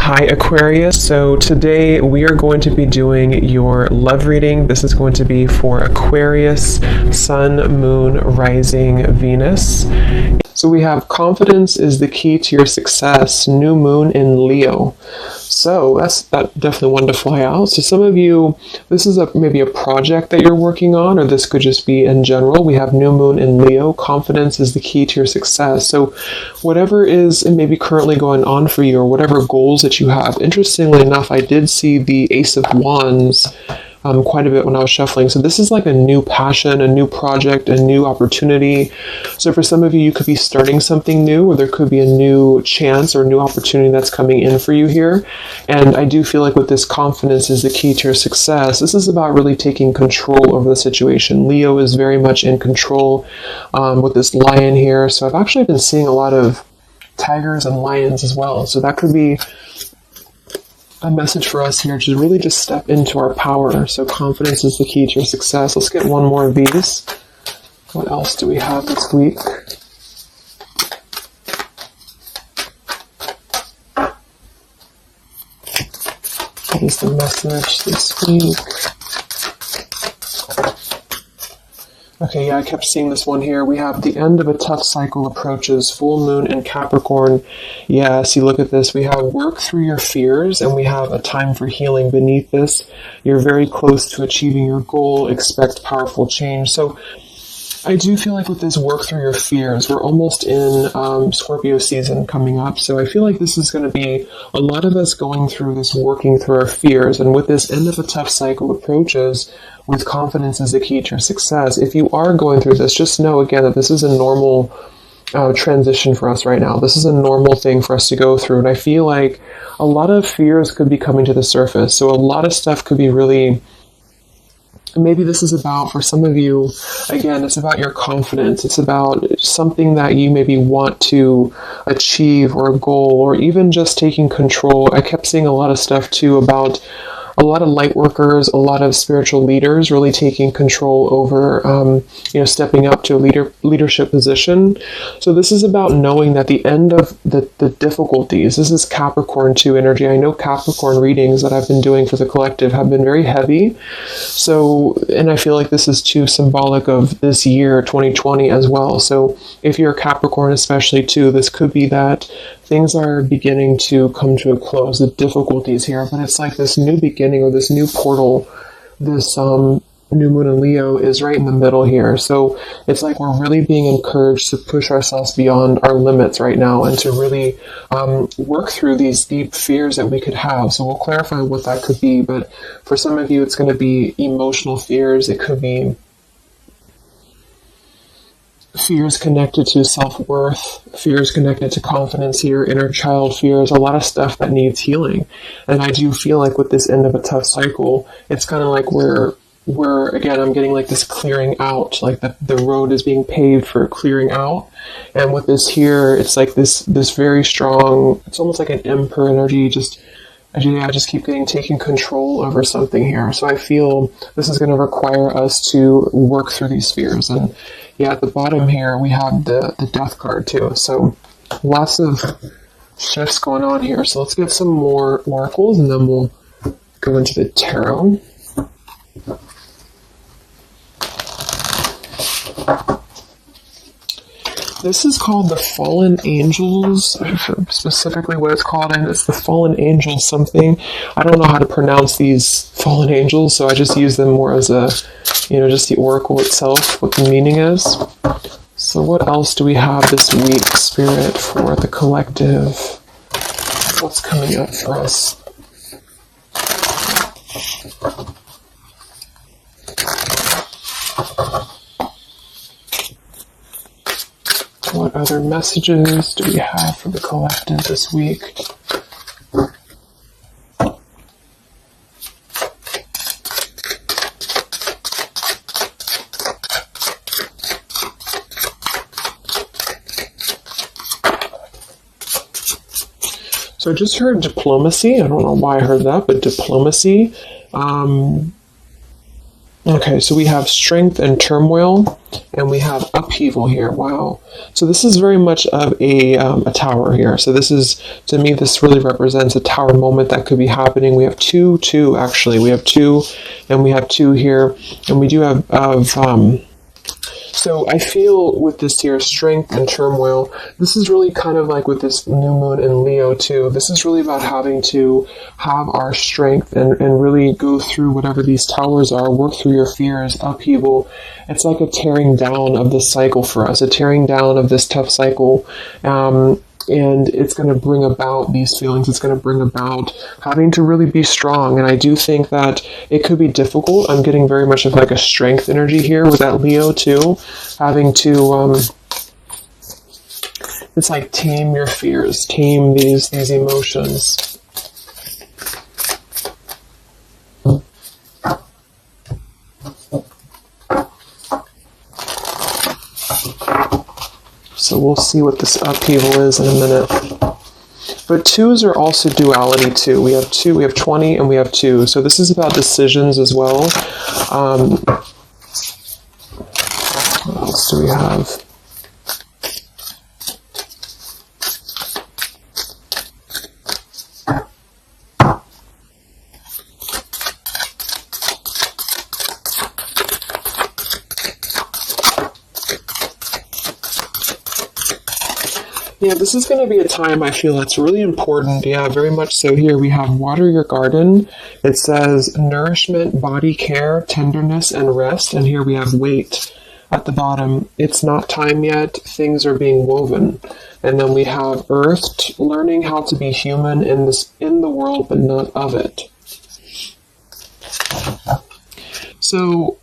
Hi Aquarius, so today we are going to be doing your love reading. This is going to be for Aquarius, Sun, Moon, Rising, Venus. So we have confidence is the key to your success, new moon in Leo. So that definitely one to fly out. So some of you, this is maybe a project that you're working on, or this could just be in general. We have new moon in Leo. Confidence is the key to your success. So whatever is maybe currently going on for you, or whatever goals that you have. Interestingly enough, I did see the Ace of Wands quite a bit when I was shuffling. So this is like a new passion, a new project, a new opportunity. So for some of you, you could be starting something new, or there could be a new chance or new opportunity that's coming in for you here. And I do feel like with this confidence is the key to your success. This is about really taking control over the situation. Leo is very much in control with this lion here. So I've actually been seeing a lot of tigers and lions as well. So that could be a message for us here to really just step into our power. So confidence is the key to your success. Let's get one more of these. What else do we have this week? What is the message this week? Okay, yeah, I kept seeing this one here. We have the end of a tough cycle approaches, full moon in Capricorn. Yeah, see, look at this. We have work through your fears, and we have a time for healing beneath this. You're very close to achieving your goal. Expect powerful change. So I do feel like with this work through your fears, we're almost in Scorpio season coming up. So I feel like this is going to be a lot of us going through this, working through our fears. And with this end of a tough cycle approaches, with confidence is the key to your success. If you are going through this, just know again that this is a normal transition for us right now. This is a normal thing for us to go through. And I feel like a lot of fears could be coming to the surface. So a lot of stuff could be really... Maybe this is about, for some of you, again, it's about your confidence. It's about something that you maybe want to achieve, or a goal, or even just taking control. I kept seeing a lot of stuff too about a lot of light workers, a lot of spiritual leaders really taking control over, stepping up to a leadership position. So this is about knowing that the end of the difficulties, this is Capricorn 2 energy. I know Capricorn readings that I've been doing for the collective have been very heavy. So, and I feel like this is too symbolic of this year, 2020 as well. So if you're a Capricorn especially too, this could be that things are beginning to come to a close, the difficulties here, but it's like this new beginning or this new portal, this new moon in Leo is right in the middle here. So it's like we're really being encouraged to push ourselves beyond our limits right now and to really work through these deep fears that we could have. So we'll clarify what that could be, but for some of you, it's going to be emotional fears. It could be fears connected to self-worth, fears connected to confidence here, inner child fears, a lot of stuff that needs healing. And I do feel like with this end of a tough cycle, it's kind of like we're again, I'm getting like this clearing out, like the road is being paved for clearing out. And with this here, it's like this very strong, it's almost like an emperor energy, I just keep taking control over something here. So I feel this is going to require us to work through these fears. And yeah, at the bottom here, we have the death card too. So lots of shifts going on here. So let's get some more oracles and then we'll go into the tarot. This is called the Fallen Angels, specifically what it's called, and it's the Fallen Angel something. I don't know how to pronounce these Fallen Angels, so I just use them more as a, just the oracle itself, what the meaning is. So what else do we have this week, Spirit, for the collective? What's coming up for us? What other messages do we have for the collective this week? So I just heard diplomacy. I don't know why I heard that, but diplomacy. Okay, so we have strength and turmoil, and we have upheaval here. Wow. So this is very much of a tower here. So this is, to me, this really represents a tower moment that could be happening. We have two, actually. We have two, and we have two here, and we do have so I feel with this here, strength and turmoil, this is really kind of like with this new moon in Leo too. This is really about having to have our strength and really go through whatever these towers are, work through your fears, upheaval. It's like a tearing down of this cycle for us, a tearing down of this tough cycle. And it's going to bring about these feelings. It's going to bring about having to really be strong. And I do think that it could be difficult. I'm getting very much of like a strength energy here with that Leo too. Having to, it's like tame your fears, tame these emotions. So we'll see what this upheaval is in a minute. But twos are also duality too. We have 20, and we have 2. So this is about decisions as well. What else do we have? Yeah, this is going to be a time I feel that's really important. Yeah, very much so. Here we have water your garden. It says nourishment, body care, tenderness, and rest. And here we have wait at the bottom. It's not time yet. Things are being woven. And then we have earth, learning how to be human in the world, but not of it. So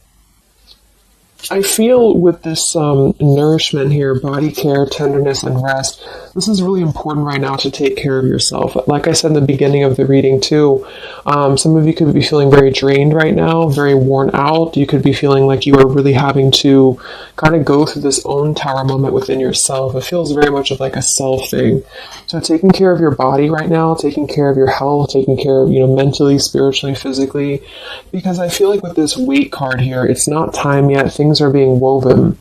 I feel with this nourishment here, body care, tenderness, and rest, this is really important right now to take care of yourself. Like I said in the beginning of the reading too, some of you could be feeling very drained right now, very worn out. You could be feeling like you are really having to kind of go through this own tower moment within yourself. It feels very much of like a self thing. So taking care of your body right now, taking care of your health, taking care of, mentally, spiritually, physically, because I feel like with this weight card here, it's not time yet. Things are being woven.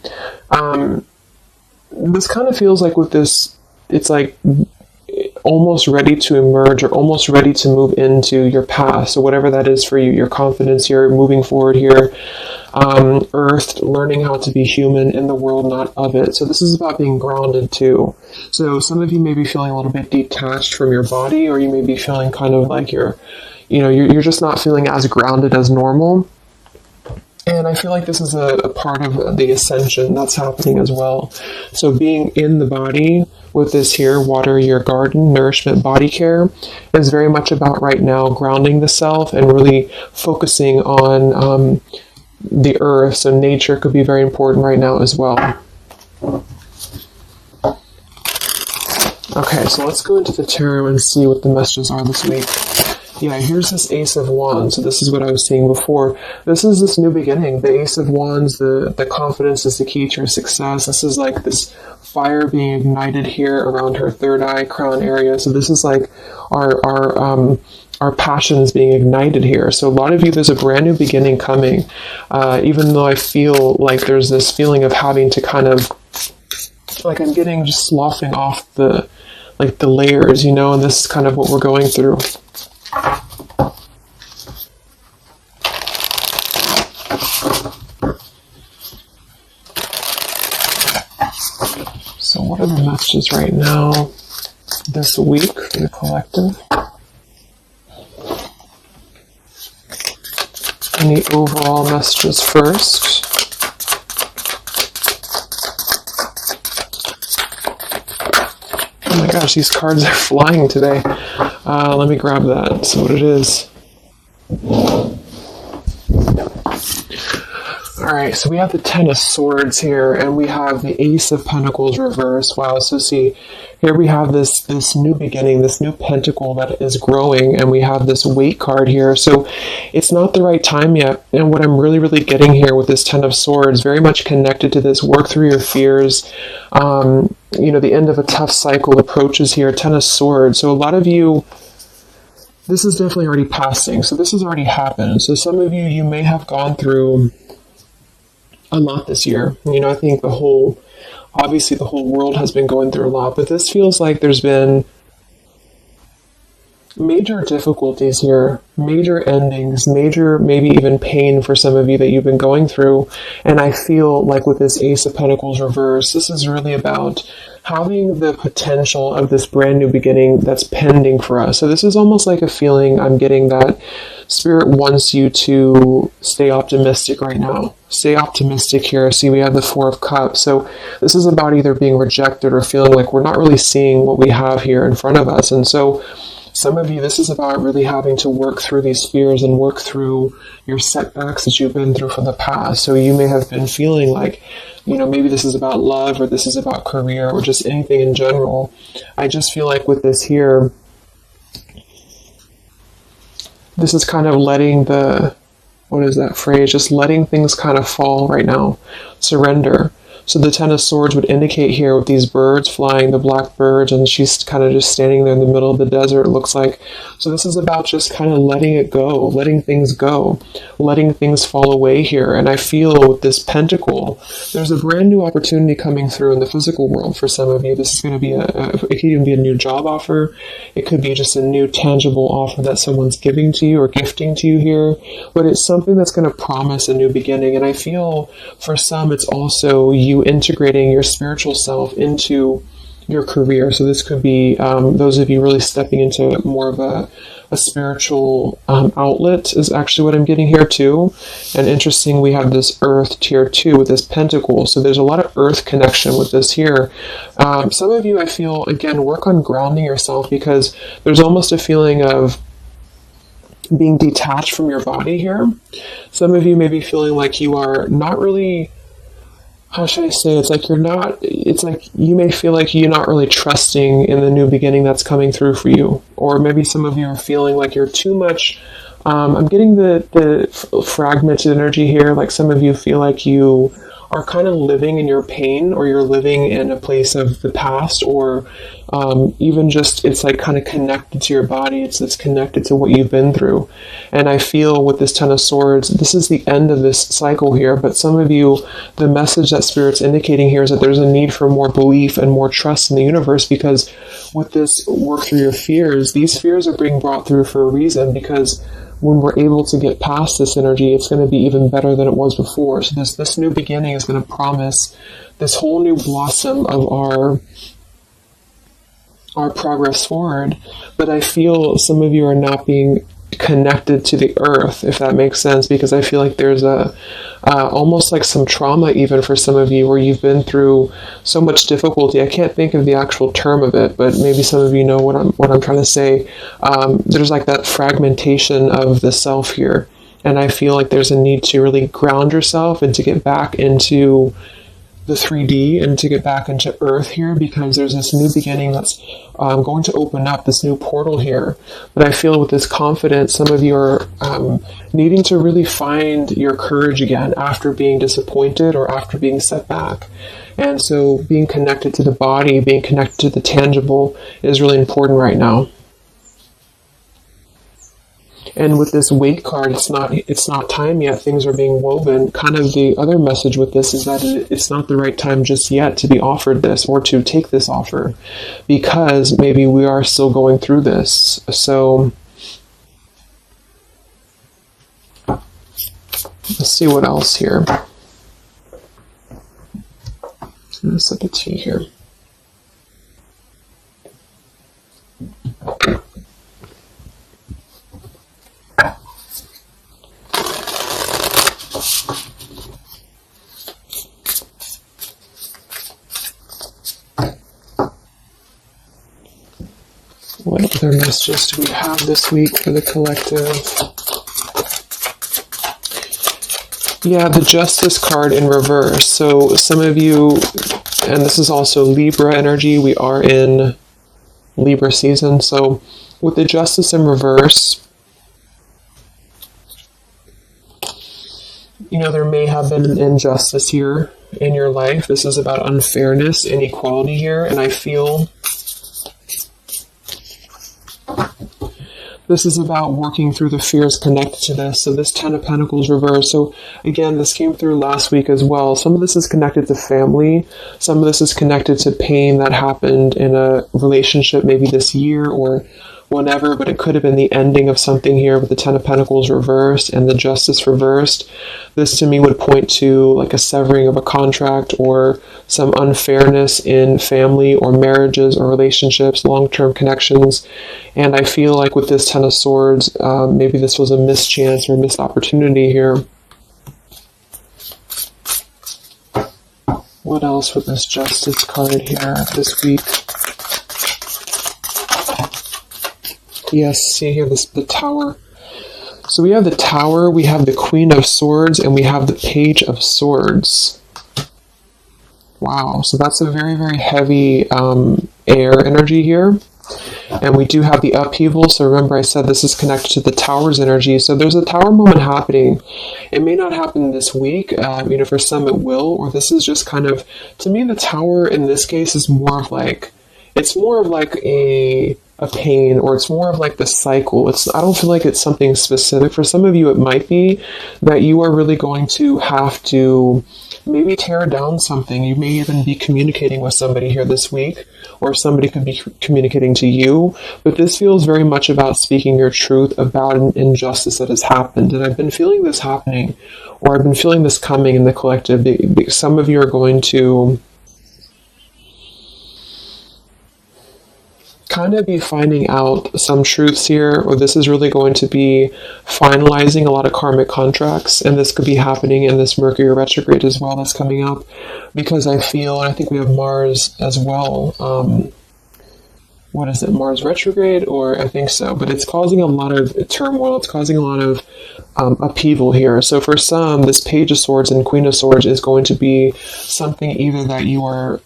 This kind of feels like with this, it's like almost ready to emerge or almost ready to move into your path. So whatever that is for you, your confidence here, moving forward here, earth, learning how to be human in the world, not of it. So this is about being grounded too. So some of you may be feeling a little bit detached from your body, or you may be feeling kind of like you're just not feeling as grounded as normal. And I feel like this is a part of the ascension that's happening as well. So being in the body with this here, water your garden, nourishment, body care, is very much about right now grounding the self and really focusing on the earth. So nature could be very important right now as well. Okay, so let's go into the tarot and see what the messages are this week. Yeah, here's this Ace of Wands. So this is what I was saying before. This is this new beginning. The Ace of Wands, the confidence is the key to your success. This is like this fire being ignited here around her third eye crown area. So this is like our passions being ignited here. So a lot of you, there's a brand new beginning coming. Even though I feel like there's this feeling of having to kind of, like I'm getting just sloughing off the layers, and this is kind of what we're going through. So what are the messages right now this week for the collective? Any overall messages first? Oh my gosh, these cards are flying today. Let me grab that, see what it is. Alright, so we have the Ten of Swords here, and we have the Ace of Pentacles reversed. Wow, so see, here we have this new beginning, this new pentacle that is growing, and we have this weight card here. So it's not the right time yet. And what I'm really, really getting here with this Ten of Swords, very much connected to this, work through your fears. The end of a tough cycle approaches here, Ten of Swords. So a lot of you, this is definitely already passing. So this has already happened. So some of you, you may have gone through a lot this year. You know, I think obviously the whole world has been going through a lot, but this feels like there's been major difficulties here, major endings, major maybe even pain for some of you that you've been going through. And I feel like with this Ace of Pentacles reverse, this is really about having the potential of this brand new beginning that's pending for us. So this is almost like a feeling I'm getting that Spirit wants you to stay optimistic right now. Stay optimistic here. See, we have the Four of Cups. So this is about either being rejected or feeling like we're not really seeing what we have here in front of us. And so some of you, this is about really having to work through these fears and work through your setbacks that you've been through from the past. So you may have been feeling like, you know, maybe this is about love or this is about career or just anything in general. I just feel like with this here, this is kind of letting what is that phrase? Just letting things kind of fall right now. Surrender. So the Ten of Swords would indicate here with these birds flying, the black birds, and she's kind of just standing there in the middle of the desert, it looks like. So this is about just kind of letting it go, letting things go, letting things fall away here. And I feel with this pentacle, there's a brand new opportunity coming through in the physical world for some of you. This is going to be it could even be a new job offer. It could be just a new tangible offer that someone's giving to you or gifting to you here. But it's something that's going to promise a new beginning. And I feel for some, it's also you integrating your spiritual self into your career. So this could be those of you really stepping into more of a spiritual outlet is actually what I'm getting here too. And interesting, we have this Earth tier 2 with this pentacle. So there's a lot of Earth connection with this here. Some of you, I feel, again, work on grounding yourself because there's almost a feeling of being detached from your body here. Some of you may be feeling like you are not really, how should I say, it's like you may feel like you're not really trusting in the new beginning that's coming through for you. Or maybe some of you are feeling like you're too much, I'm getting the fragmented energy here, like some of you feel like you are kind of living in your pain, or you're living in a place of the past, or even just it's like kind of connected to your body. It's connected to what you've been through. And I feel with this Ten of Swords, this is the end of this cycle here. But some of you, the message that Spirit's indicating here is that there's a need for more belief and more trust in the universe, because with this work through your fears, these fears are being brought through for a reason, because when we're able to get past this energy, it's going to be even better than it was before. So this new beginning is going to promise this whole new blossom of our progress forward. But I feel some of you are not being connected to the earth, if that makes sense, because I feel like there's almost like some trauma even for some of you, where you've been through so much difficulty. I can't think of the actual term of it, but maybe some of you know what I'm trying to say. There's like that fragmentation of the self here, and I feel like there's a need to really ground yourself and to get back into the 3D and to get back into Earth here, because there's this new beginning that's going to open up, this new portal here. But I feel with this confidence, some of you are needing to really find your courage again after being disappointed or after being set back. And so being connected to the body, being connected to the tangible is really important right now. And with this Wait card, it's not time yet. Things are being woven. Kind of the other message with this is that it's not the right time just yet to be offered this or to take this offer, because maybe we are still going through this. So let's see what else here. I'm going to set the tea here. What other messages do we have this week for the collective? Yeah, the Justice card in reverse. So some of you, and this is also Libra energy, we are in Libra season. So with the Justice in reverse, you know, there may have been an injustice here in your life. This is about unfairness, inequality here, and I feel This is about working through the fears connected to this. So this 10 of Pentacles reversed. So again, this came through last week as well. Some of this is connected to family. Some of this is connected to pain that happened in a relationship maybe this year or whenever, but it could have been the ending of something here with the 10 of Pentacles reversed and the Justice reversed. This to me would point to like a severing of a contract or some unfairness in family or marriages or relationships, long-term connections. And I feel like with this 10 of Swords, maybe this was a mischance or missed opportunity here. What else with this Justice card here this week? Yes, see here, the Tower. So we have the Tower, we have the Queen of Swords, and we have the Page of Swords. Wow, so that's a very, very heavy air energy here. And we do have the upheaval, so remember I said this is connected to the Tower's energy. So there's a Tower moment happening. It may not happen this week, for some it will, or this is just kind of, to me the Tower in this case is more of like, it's more of like a pain, or it's more of like the cycle. I don't feel like it's something specific. For some of you, it might be that you are really going to have to maybe tear down something. You may even be communicating with somebody here this week, or somebody could be communicating to you. But this feels very much about speaking your truth about an injustice that has happened. And I've been feeling this happening, or I've been feeling this coming in the collective. Some of you are going to kind of be finding out some truths here, or this is really going to be finalizing a lot of karmic contracts, and this could be happening in this Mercury retrograde as well that's coming up, because I feel, and I think we have Mars as well, what is it, Mars retrograde, or I think so, but it's causing a lot of turmoil, it's causing a lot of upheaval here. So for some, this Page of Swords and Queen of Swords is going to be something either that you are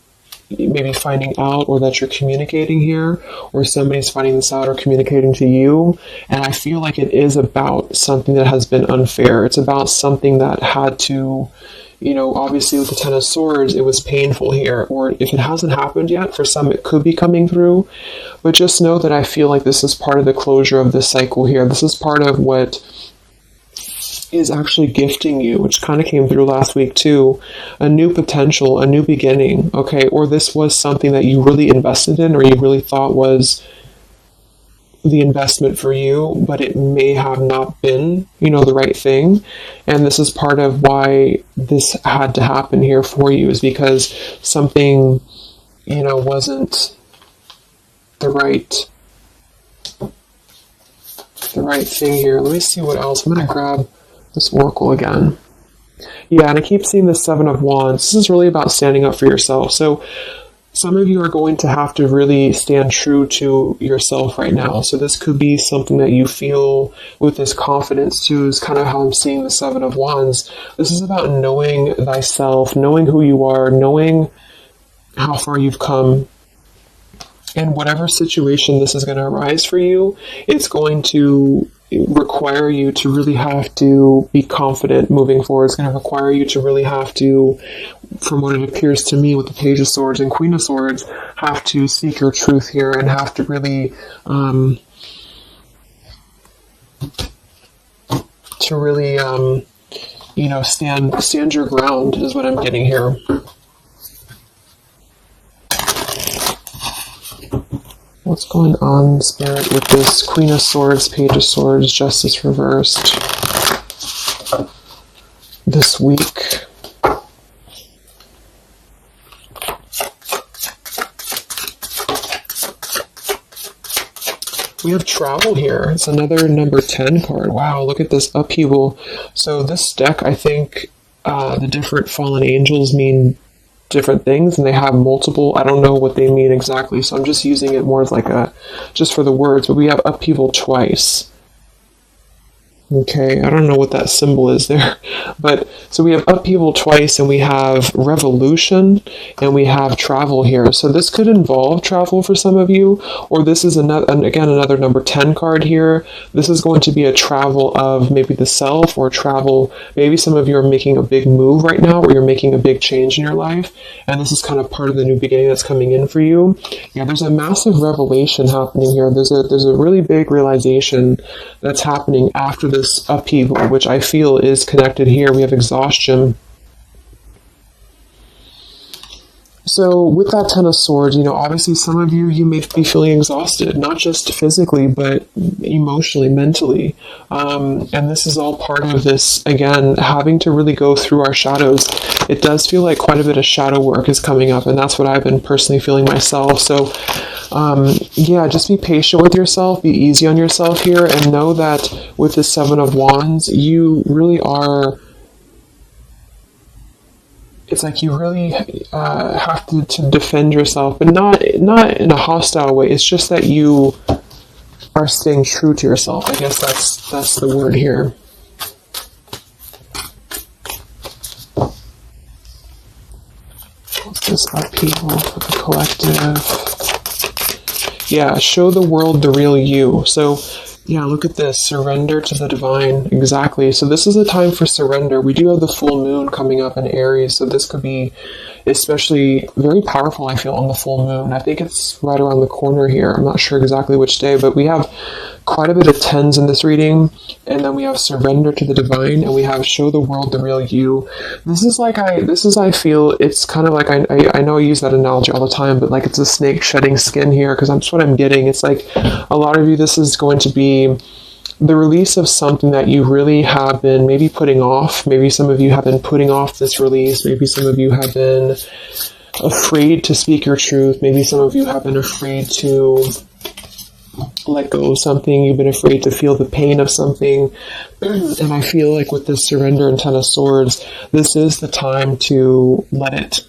maybe finding out, or that you're communicating here, or somebody's finding this out or communicating to you. And I feel like it is about something that has been unfair. It's about something that had to, obviously with the 10 of Swords, it was painful here, or if it hasn't happened yet, for some it could be coming through. But just know that I feel like this is part of the closure of this cycle here. This is part of what is actually gifting you, which kind of came through last week too, a new potential, a new beginning, okay? Or this was something that you really invested in, or you really thought was the investment for you, but it may have not been, the right thing. And this is part of why this had to happen here for you, is because something, wasn't the right thing here. Let me see what else. I'm going to grab this oracle again. Yeah, and I keep seeing the 7 of Wands. This is really about standing up for yourself. So some of you are going to have to really stand true to yourself right now. So this could be something that you feel with this confidence too, is kind of how I'm seeing the 7 of Wands. This is about knowing thyself, knowing who you are, knowing how far you've come. And whatever situation this is going to arise for you, it's going to require you to really have to be confident moving forward. It's going to require you to really have to, from what it appears to me with the Page of Swords and Queen of Swords, have to seek your truth here and have to really, stand your ground is what I'm getting here. What's going on, Spirit, with this Queen of Swords, Page of Swords, Justice reversed this week? We have travel here. It's another number 10 card. Wow, look at this upheaval. So this deck, I think the different fallen angels mean different things, and they have multiple, I don't know what they mean exactly, so I'm just using it more as like just for the words, but we have upheaval twice. Okay, I don't know what that symbol is there. But so we have upheaval twice, and we have revolution, and we have travel here. So this could involve travel for some of you, or this is another number 10 card here. This is going to be a travel of maybe the self, or travel, maybe some of you are making a big move right now, or you're making a big change in your life, and this is kind of part of the new beginning that's coming in for you. Yeah, there's a massive revelation happening here. There's a really big realization that's happening after this upheaval, which I feel is connected here. We have exhaustion. So with that Ten of Swords, obviously some of you may be feeling exhausted, not just physically, but emotionally, mentally. And this is all part of this, again, having to really go through our shadows. It does feel like quite a bit of shadow work is coming up, and that's what I've been personally feeling myself. So yeah, just be patient with yourself, be easy on yourself here, and know that with the Seven of Wands, you really are... It's like you really have to defend yourself, but not in a hostile way. It's just that you are staying true to yourself. I guess that's the word here. What's this upheaval for the collective? Yeah, show the world the real you. So yeah, look at this. Surrender to the divine. Exactly. So this is a time for surrender. We do have the full moon coming up in Aries, so this could be especially very powerful, I feel, on the full moon. I think it's right around the corner here. I'm not sure exactly which day, but we have quite a bit of tens in this reading, and then we have surrender to the divine, and we have show the world the real you. I feel, it's kind of like, I know I use that analogy all the time, but like it's a snake shedding skin here, because that's what I'm getting. It's like a lot of you, this is going to be the release of something that you really have been maybe putting off. Maybe some of you have been putting off this release. Maybe some of you have been afraid to speak your truth. Maybe some of you have been afraid to let go of something. You've been afraid to feel the pain of something. And I feel like with this surrender and Ten of Swords, this is the time to let it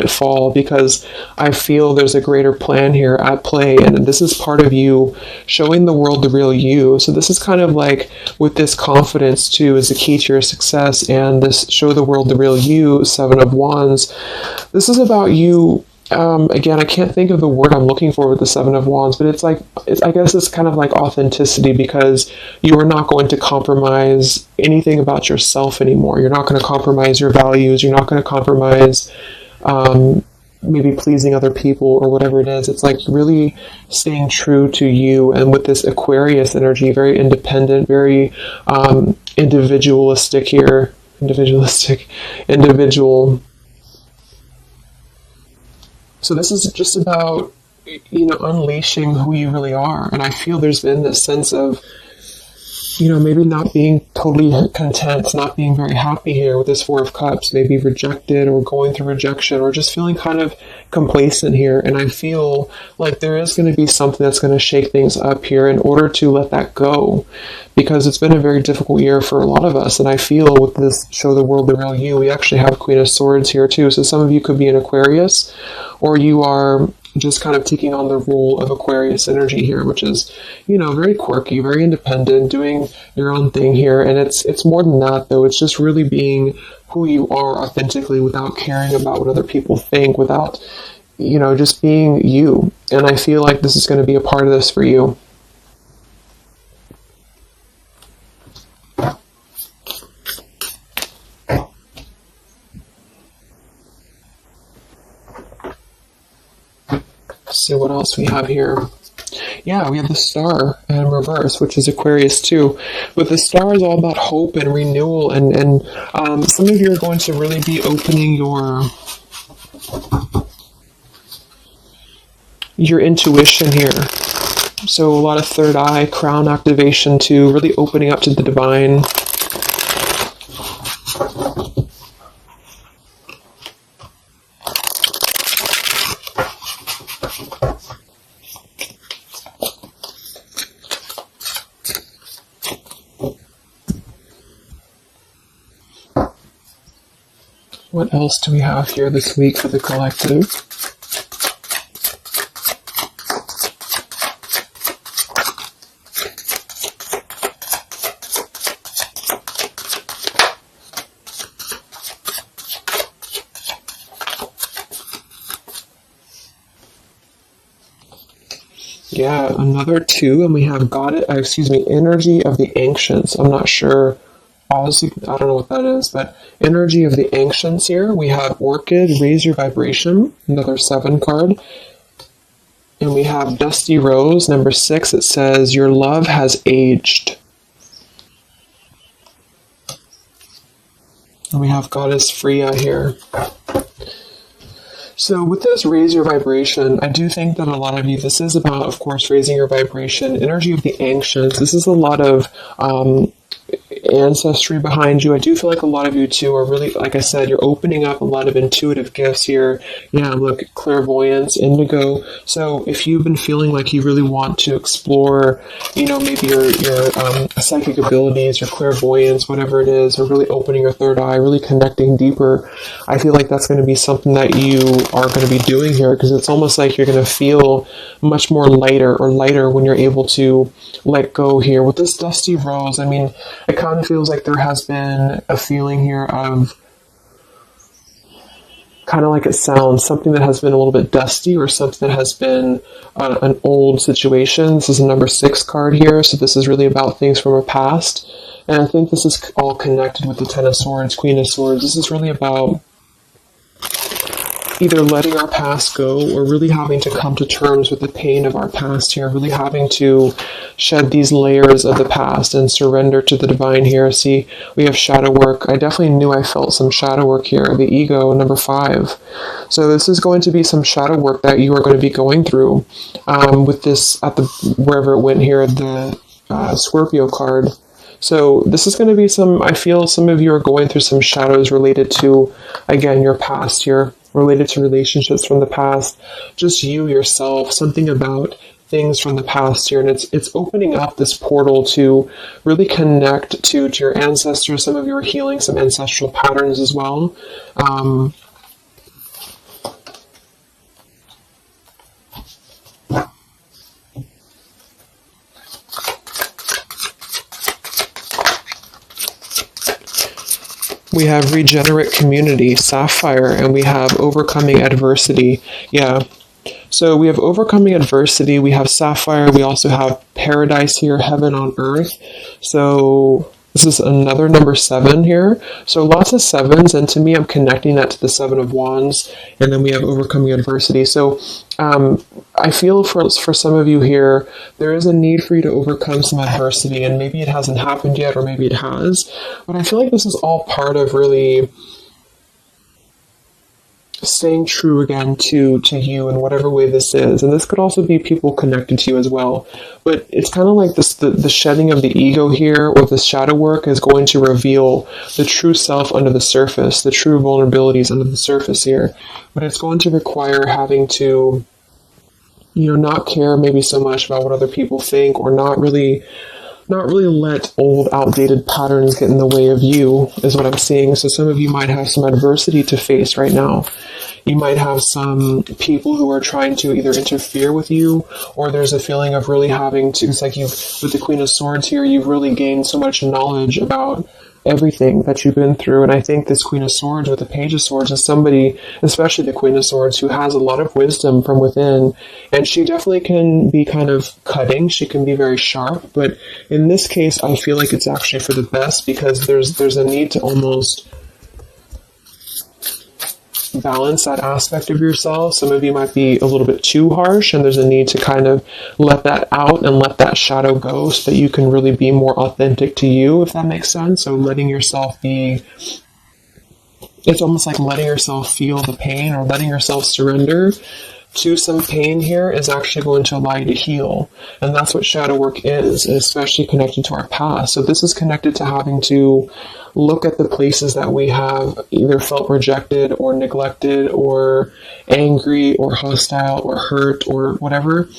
fall, because I feel there's a greater plan here at play, and this is part of you showing the world the real you. So this is kind of like, with this confidence too is the key to your success, and this show the world the real you, Seven of Wands. This is about you. Again, I can't think of the word I'm looking for with the Seven of Wands, but I guess it's kind of like authenticity, because you are not going to compromise anything about yourself anymore. You're not going to compromise your values. You're not going to compromise maybe pleasing other people or whatever it is. It's like really staying true to you. And with this Aquarius energy, very independent, very individualistic here. Individual. So this is just about, unleashing who you really are. And I feel there's been this sense of, maybe not being totally content, not being very happy here with this Four of Cups, maybe rejected or going through rejection, or just feeling kind of complacent here. And I feel like there is going to be something that's going to shake things up here in order to let that go, because it's been a very difficult year for a lot of us. And I feel with this show the world the real you, we actually have Queen of Swords here too. So some of you could be an Aquarius, or you are just kind of taking on the role of Aquarius energy here, which is, very quirky, very independent, doing your own thing here. And it's more than that, though. It's just really being who you are authentically, without caring about what other people think, without, just being you. And I feel like this is going to be a part of this for you. See what else we have here. Yeah, we have the Star in reverse, which is Aquarius too. But the Star is all about hope and renewal, and some of you are going to really be opening your intuition here. So a lot of third eye, crown activation too, really opening up to the divine. What else do we have here this week for the collective? Yeah, another 2, and we have energy of the ancients. I'm not sure. Honestly, I don't know what that is, but energy of the ancients here. We have orchid, raise your vibration, another 7 card. And we have dusty rose, number 6. It says, your love has aged. And we have goddess Freya here. So with this raise your vibration, I do think that a lot of you, this is about, of course, raising your vibration, energy of the ancients. This is a lot of ancestry behind you. I do feel like a lot of you too are really, like I said, you're opening up a lot of intuitive gifts here. Yeah, look, clairvoyance, indigo. So if you've been feeling like you really want to explore, maybe your psychic abilities, your clairvoyance, whatever it is, or really opening your third eye, really connecting deeper, I feel like that's going to be something that you are going to be doing here, because it's almost like you're going to feel much more lighter when you're able to let go here. With this dusty rose, I mean, it kind of feels like there has been a feeling here of, kind of like it sounds, something that has been a little bit dusty, or something that has been an old situation. This is a number 6 card here, so this is really about things from our past. And I think this is all connected with the Ten of Swords, Queen of Swords. This is really about either letting our past go, or really having to come to terms with the pain of our past here, really having to shed these layers of the past and surrender to the divine here. See, we have shadow work. I definitely knew I felt some shadow work here. The ego, number 5. So this is going to be some shadow work that you are going to be going through with this, at the wherever it went here, the Scorpio card. So this is going to be I feel some of you are going through some shadows related to, again, your past here, related to relationships from the past, just you yourself, something about things from the past here. And it's opening up this portal to really connect to your ancestors. Some of you are healing some ancestral patterns as well. We have regenerate community, sapphire, and we have overcoming adversity. Yeah. So we have overcoming adversity, we have sapphire, we also have paradise here, heaven on earth. So this is another number 7 here. So lots of 7s, and to me, I'm connecting that to the 7 of Wands, and then we have overcoming adversity. So I feel for some of you here, there is a need for you to overcome some adversity, and maybe it hasn't happened yet, or maybe it has, but I feel like this is all part of really staying true again to you in whatever way this is. And this could also be people connected to you as well. But it's kind of like this, the shedding of the ego here, or the shadow work, is going to reveal the true self under the surface, the true vulnerabilities under the surface here. But it's going to require having to, not care maybe so much about what other people think, or not really let old, outdated patterns get in the way of you, is what I'm seeing. So some of you might have some adversity to face right now. You might have some people who are trying to either interfere with you, or there's a feeling of really having to, it's like with the Queen of Swords here, you've really gained so much knowledge about everything that you've been through. And I think this Queen of Swords with the Page of Swords is somebody, especially the Queen of Swords, who has a lot of wisdom from within. And she definitely can be kind of cutting. She can be very sharp. But in this case, I feel like it's actually for the best, because there's a need to almost balance that aspect of yourself. Some of you might be a little bit too harsh, and there's a need to kind of let that out and let that shadow go, so that you can really be more authentic to you, if that makes sense. So letting yourself be, it's almost like letting yourself feel the pain, or letting yourself surrender to some pain here is actually going to allow you to heal. And that's what shadow work is, especially connected to our past. So this is connected to having to look at the places that we have either felt rejected or neglected or angry or hostile or hurt or whatever,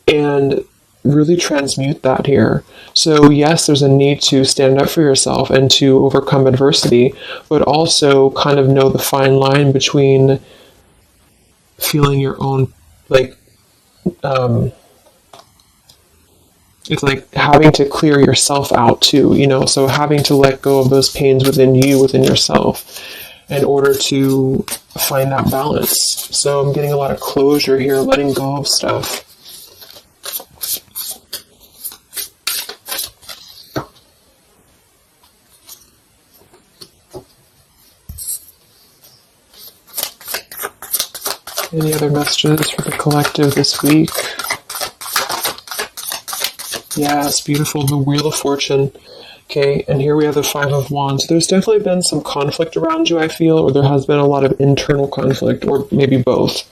and really transmute that here. So yes, there's a need to stand up for yourself and to overcome adversity, but also kind of know the fine line between feeling your own, it's like having to clear yourself out too, so having to let go of those pains within you, within yourself, in order to find that balance. So I'm getting a lot of closure here, letting go of stuff. Any other messages for the collective this week? Yes, beautiful. The Wheel of Fortune. Okay, and here we have the Five of Wands. There's definitely been some conflict around you, I feel, or there has been a lot of internal conflict, or maybe both.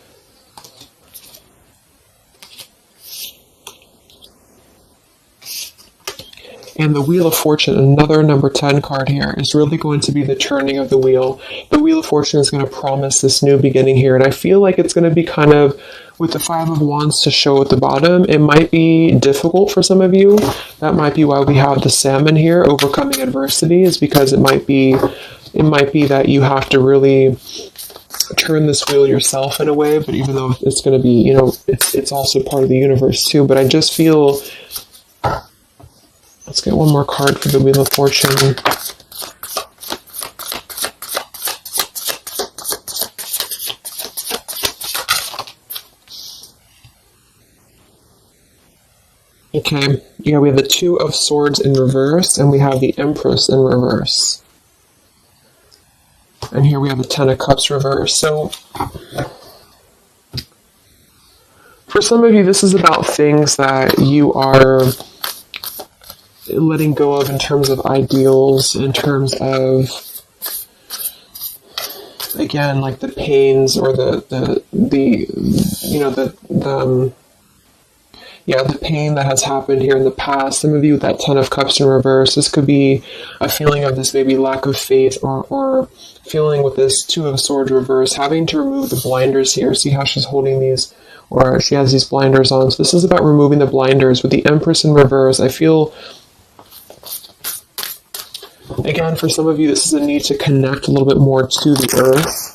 And the Wheel of Fortune, another number 10 card here, is really going to be the turning of the wheel. The Wheel of Fortune is going to promise this new beginning here. And I feel like it's going to be kind of, with the Five of Wands to show at the bottom, it might be difficult for some of you. That might be why we have the Salmon here, overcoming adversity, is because it might be that you have to really turn this wheel yourself in a way. But even though it's going to be, you know, it's also part of the universe too. But I just feel... Let's get one more card for the Wheel of Fortune. Okay, yeah, we have the Two of Swords in reverse, and we have the Empress in reverse. And here we have the Ten of Cups reverse. So, for some of you, this is about things that you are letting go of in terms of ideals, in terms of, again, like the pains or the pain that has happened here in the past. Some of you with that Ten of Cups in reverse, this could be a feeling of this maybe lack of faith, or feeling with this Two of Swords reverse, having to remove the blinders here. See how she's holding these, or she has these blinders on. So this is about removing the blinders. With the Empress in reverse, I feel, again, for some of you, this is a need to connect a little bit more to the earth.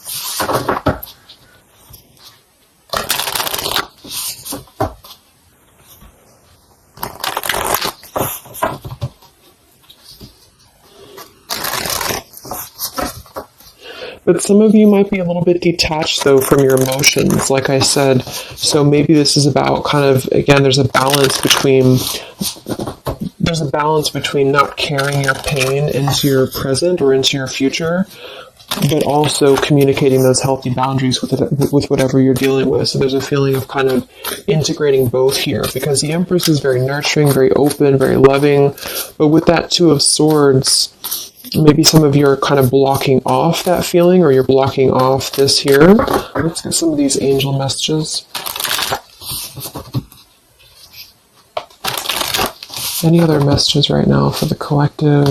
But some of you might be a little bit detached, though, from your emotions, like I said. So maybe this is about kind of, again, there's a balance between not carrying your pain into your present or into your future, but also communicating those healthy boundaries with whatever you're dealing with. So there's a feeling of kind of integrating both here, because the Empress is very nurturing, very open, very loving. But with that Two of Swords, maybe some of you are kind of blocking off that feeling, or you're blocking off this here. Let's get some of these angel messages. Any other messages right now for the collective?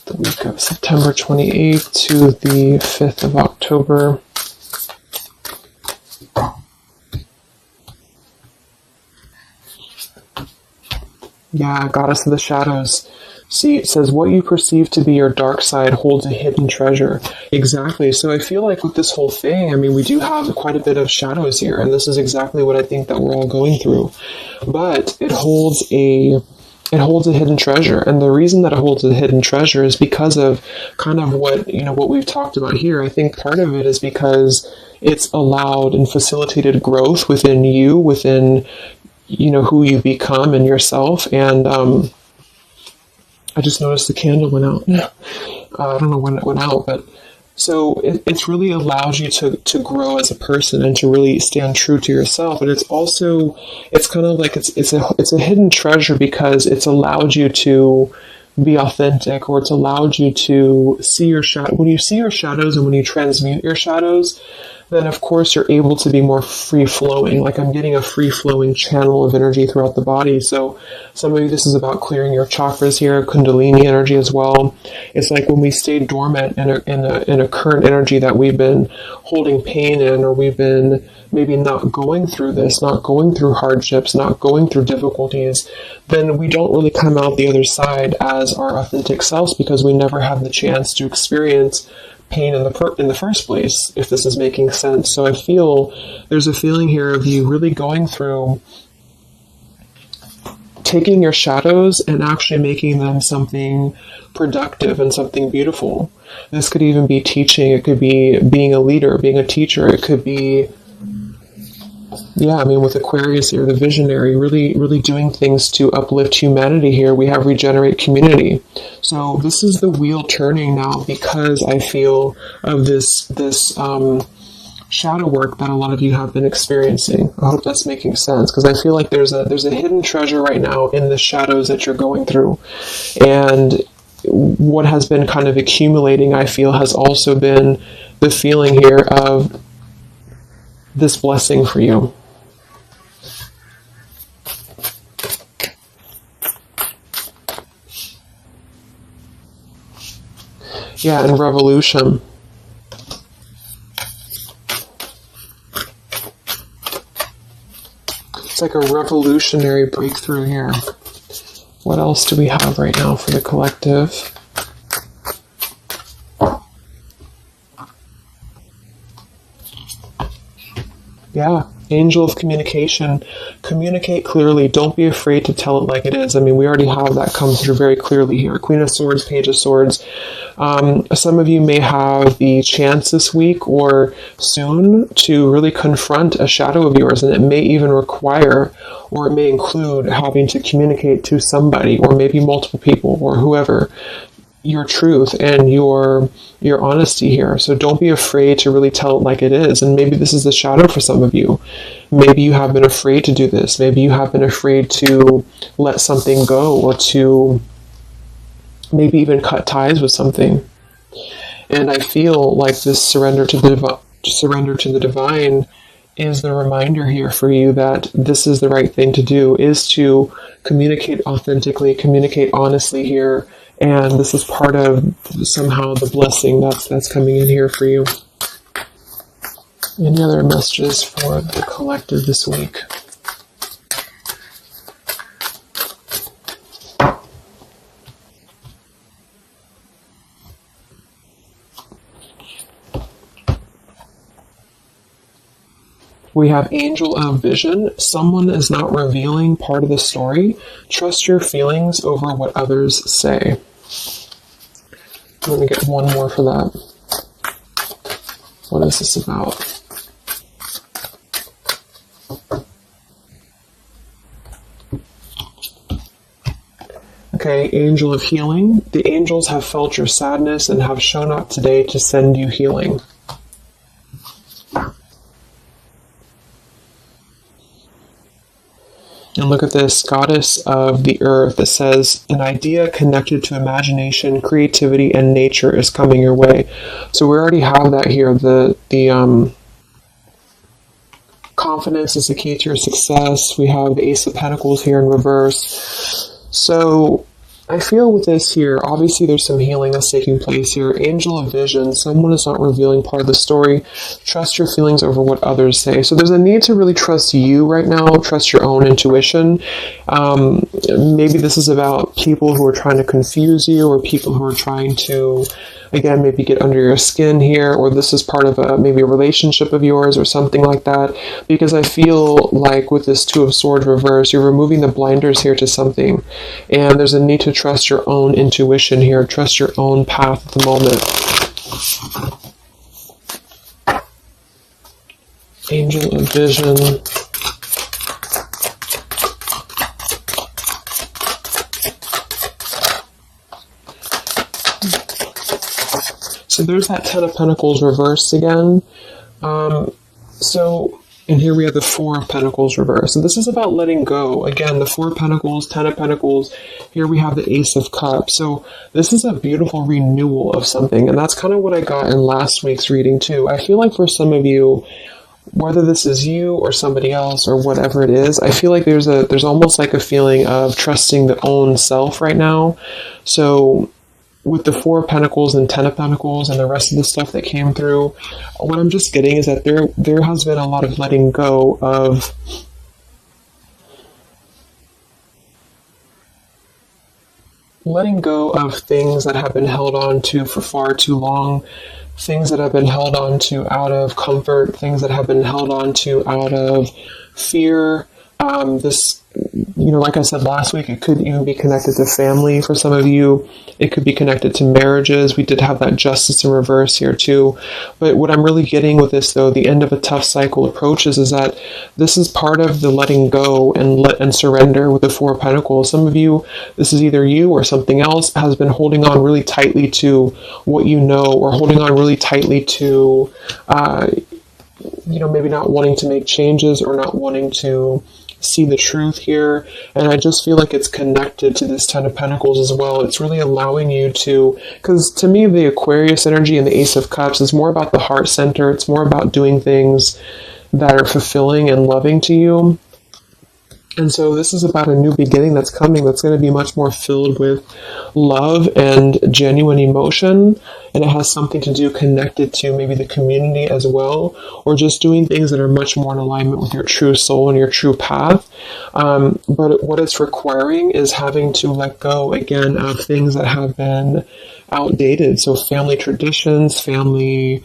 The week of September 28th to the 5th of October. Yeah, Goddess of the Shadows. See, it says, what you perceive to be your dark side holds a hidden treasure. Exactly. So I feel like with this whole thing, I mean, we do have quite a bit of shadows here, and this is exactly what I think that we're all going through. But it holds a hidden treasure. And the reason that it holds a hidden treasure is because of kind of what we've talked about here. I think part of it is because it's allowed and facilitated growth within you, within, who you become and yourself. And, I just noticed the candle went out. I don't know when it went out, but so it's really allowed you to grow as a person and to really stand true to yourself. And it's kind of like it's a hidden treasure because it's allowed you to be authentic, or it's allowed you to see your shadow. When you see your shadows and when you transmute your shadows, then of course you're able to be more free-flowing. Like I'm getting a free-flowing channel of energy throughout the body. So some of you, this is about clearing your chakras here, Kundalini energy as well. It's like when we stay dormant in a current energy that we've been holding pain in, or we've been maybe not going through this, not going through hardships, not going through difficulties, then we don't really come out the other side as our authentic selves, because we never have the chance to experience pain in the first place, if this is making sense. So I feel there's a feeling here of you really going through taking your shadows and actually making them something productive and something beautiful. This could even be teaching. It could be being a leader, being a teacher. It could be Yeah, I mean, with Aquarius here, the visionary, really doing things to uplift humanity here. We have regenerate community. So this is the wheel turning now because I feel of this shadow work that a lot of you have been experiencing. I hope that's making sense because I feel like there's a hidden treasure right now in the shadows that you're going through. And what has been kind of accumulating, I feel, has also been the feeling here of this blessing for you. Yeah, and revolution. It's like a revolutionary breakthrough here. What else do we have right now for the collective? Yeah, angel of communication. Communicate clearly. Don't be afraid to tell it like it is. I mean, we already have that come through very clearly here. Queen of Swords, Page of Swords. Some of you may have the chance this week or soon to really confront a shadow of yours, and it may even require, or it may include having to communicate to somebody, or maybe multiple people, or whoever, your truth and your honesty here. So don't be afraid to really tell it like it is. And maybe this is the shadow for some of you. Maybe you have been afraid to do this. Maybe you have been afraid to let something go, or to maybe even cut ties with something. And I feel like this surrender to the divine is the reminder here for you that this is the right thing to do, is to communicate authentically, communicate honestly here. And this is part of somehow the blessing that's coming in here for you. Any other messages for the collective this week? We have Angel of Vision. Someone is not revealing part of the story. Trust your feelings over what others say. Let me get one more for that. What is this about? Okay, Angel of Healing. The angels have felt your sadness and have shown up today to send you healing. And look at this, Goddess of the Earth. It says, an idea connected to imagination, creativity, and nature is coming your way. So we already have that here. The confidence is the key to your success. We have the Ace of Pentacles here in reverse. So I feel with this here, obviously there's some healing that's taking place here. Angel of Vision, someone is not revealing part of the story. Trust your feelings over what others say. So there's a need to really trust you right now, trust your own intuition. Maybe this is about people who are trying to confuse you, or people who are trying to, again, maybe get under your skin here, or this is part of maybe a relationship of yours or something like that. Because I feel like with this Two of Swords reverse, you're removing the blinders here to something. And there's a need to trust your own intuition here, trust your own path at the moment. Angel of Vision. So there's that Ten of Pentacles reversed again. And here we have the Four of Pentacles reversed. So this is about letting go. Again, the Four of Pentacles, Ten of Pentacles. Here we have the Ace of Cups. So this is a beautiful renewal of something. And that's kind of what I got in last week's reading too. I feel like for some of you, whether this is you or somebody else or whatever it is, I feel like there's almost like a feeling of trusting the own self right now. So with the Four of Pentacles and Ten of Pentacles and the rest of the stuff that came through, what I'm just getting is that there has been a lot of letting go of things that have been held on to for far too long, things that have been held on to out of comfort, things that have been held on to out of fear, This, like I said last week, it could even be connected to family for some of you. It could be connected to marriages. We did have that justice in reverse here too. But what I'm really getting with this, though, the end of a tough cycle approaches, is that this is part of the letting go and surrender with the Four of Pentacles. Some of you, this is either you or something else, has been holding on really tightly to what you know, or holding on really tightly to, maybe not wanting to make changes or not wanting to see the truth here. And I just feel like it's connected to this Ten of Pentacles as well. It's really allowing you to, because to me, the Aquarius energy and the Ace of Cups is more about the heart center. It's more about doing things that are fulfilling and loving to you. And so this is about a new beginning that's coming, that's going to be much more filled with love and genuine emotion. And it has something to do connected to maybe the community as well, or just doing things that are much more in alignment with your true soul and your true path. But what it's requiring is having to let go again of things that have been outdated. So family traditions, family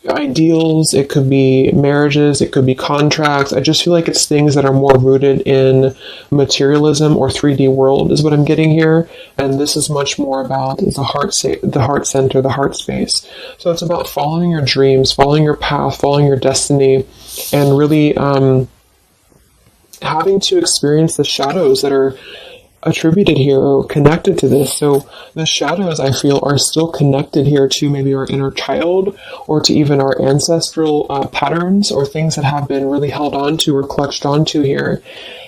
ideals, it could be marriages, it could be contracts. I just feel like it's things that are more rooted in materialism or 3D world is what I'm getting here. And this is much more about the heart center, the heart space. So it's about following your dreams, following your path, following your destiny, and really having to experience the shadows that are attributed here or connected to this. So the shadows, I feel, are still connected here to maybe our inner child, or to even our ancestral patterns, or things that have been really held on to or clutched onto here.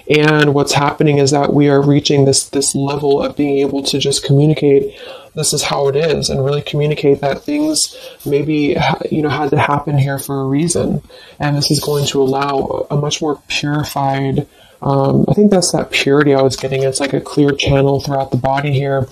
And what's happening is that we are reaching this level of being able to just communicate, this is how it is, and really communicate that things maybe had to happen here for a reason. And this is going to allow a much more purified, I think that's that purity I was getting. It's like a clear channel throughout the body here.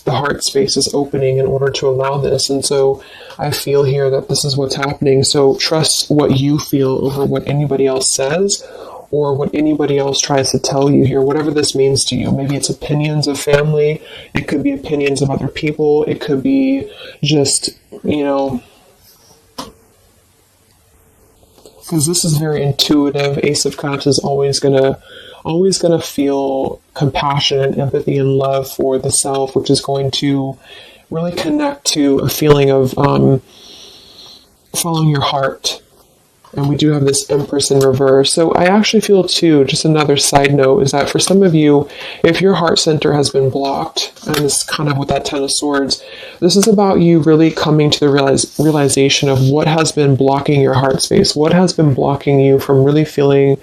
The heart space is opening in order to allow this. And so I feel here that this is what's happening. So trust what you feel over what anybody else says, or what anybody else tries to tell you here, whatever this means to you. Maybe it's opinions of family. It could be opinions of other people. It could be just, because this is very intuitive. Ace of Cups is always gonna feel compassion and empathy and love for the self, which is going to really connect to a feeling of following your heart. And we do have this Empress in reverse. So I actually feel too, just another side note, is that for some of you, if your heart center has been blocked, and this is kind of with that Ten of Swords, this is about you really coming to the realization of what has been blocking your heart space, what has been blocking you from really feeling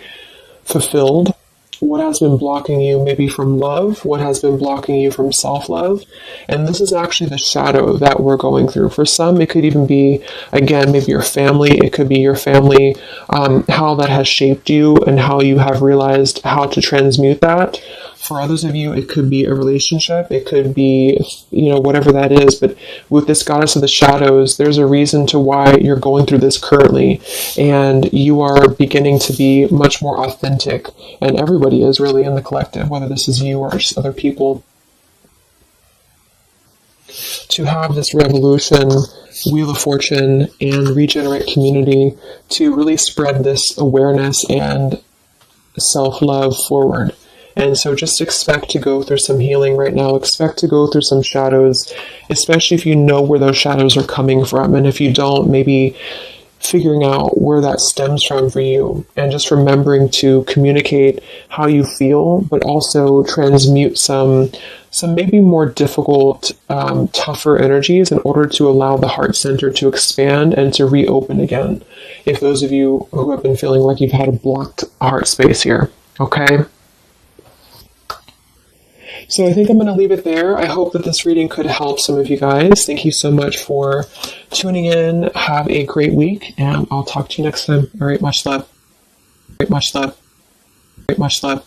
fulfilled, what has been blocking you maybe from love, what has been blocking you from self-love. And this is actually the shadow that we're going through. For some, it could even be, again, maybe your family. It could be your family, how that has shaped you and how you have realized how to transmute that. For others of you, it could be a relationship. It could be, whatever that is. But with this Goddess of the Shadows, there's a reason to why you're going through this currently. And you are beginning to be much more authentic. And everybody is really in the collective, whether this is you or just other people. To have this revolution, Wheel of Fortune, and Regenerate Community to really spread this awareness and self-love forward. And so just expect to go through some healing right now. Expect to go through some shadows, especially if you know where those shadows are coming from. And if you don't, maybe figuring out where that stems from for you. And just remembering to communicate how you feel, but also transmute some maybe more difficult, tougher energies in order to allow the heart center to expand and to reopen again. If those of you who have been feeling like you've had a blocked heart space here, okay? So I think I'm going to leave it there. I hope that this reading could help some of you guys. Thank you so much for tuning in. Have a great week, and I'll talk to you next time. All right, much love. Much love. Much love.